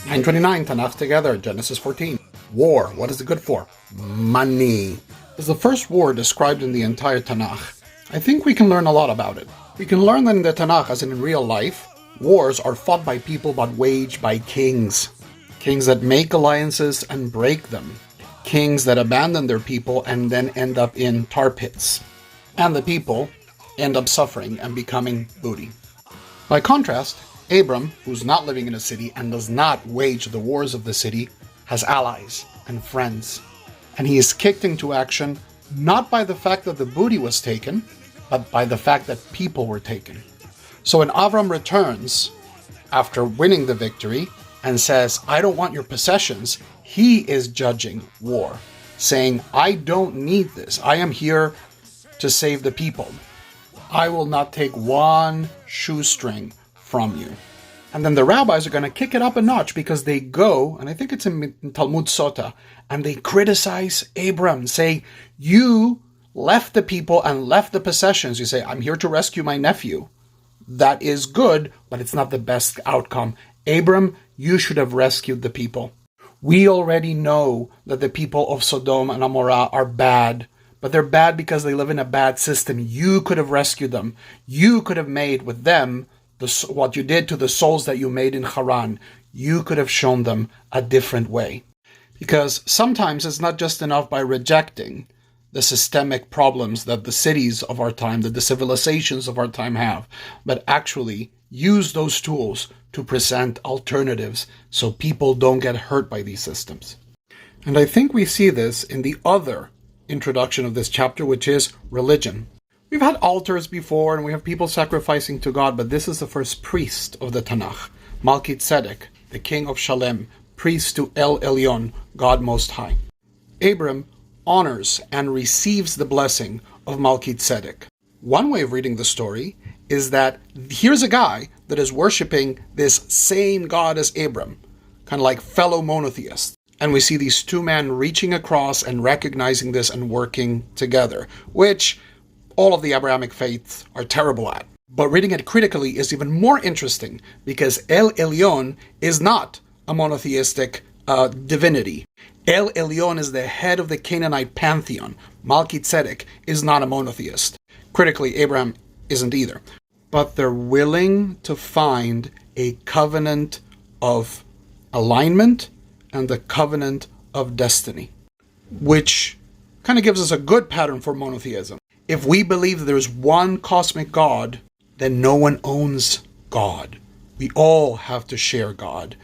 929 Tanach together, Genesis 14. War, what is it good for? Money. Is the first war described in the entire Tanach. I think we can learn a lot about it. We can learn that in the Tanach, as in real life, wars are fought by people but waged by kings. Kings that make alliances and break them. Kings that abandon their people and then end up in tar pits. And the people end up suffering and becoming booty. By contrast, Avram, who's not living in a city and does not wage the wars of the city, has allies and friends. And he is kicked into action not by the fact that the booty was taken, but by the fact that people were taken. So when Avram returns after winning the victory and says, I don't want your possessions, he is judging war, saying, I don't need this. I am here to save the people. I will not take one shoestring from you. And then the rabbis are going to kick it up a notch because they go, and I think it's in Talmud Sota, and they criticize Abram, say, you left the people and left the possessions. You say, I'm here to rescue my nephew. That is good, but it's not the best outcome. Abram, you should have rescued the people. We already know that the people of Sodom and Amorah are bad, but they're bad because they live in a bad system. You could have rescued them. You could have made with them what you did to the souls that you made in Haran. You could have shown them a different way. Because sometimes it's not just enough by rejecting the systemic problems that the cities of our time, that the civilizations of our time have, but actually use those tools to present alternatives so people don't get hurt by these systems. And I think we see this in the other introduction of this chapter, which is religion. We've had altars before and we have people sacrificing to God, but this is the first priest of the Tanach, Melchizedek, the king of Shalem, priest to El Elyon, God Most High. Abram honors and receives the blessing of Melchizedek. One way of reading the story is that here's a guy that is worshiping this same God as Abram, kind of like fellow monotheists. And we see these two men reaching across and recognizing this and working together, which all of the Abrahamic faiths are terrible at. But reading it critically is even more interesting because El Elyon is not a monotheistic divinity. El Elyon is the head of the Canaanite pantheon. Melchizedek is not a monotheist. Critically, Abraham isn't either. But they're willing to find a covenant of alignment and the covenant of destiny, which kind of gives us a good pattern for monotheism. If we believe there's one cosmic God, then no one owns God. We all have to share God.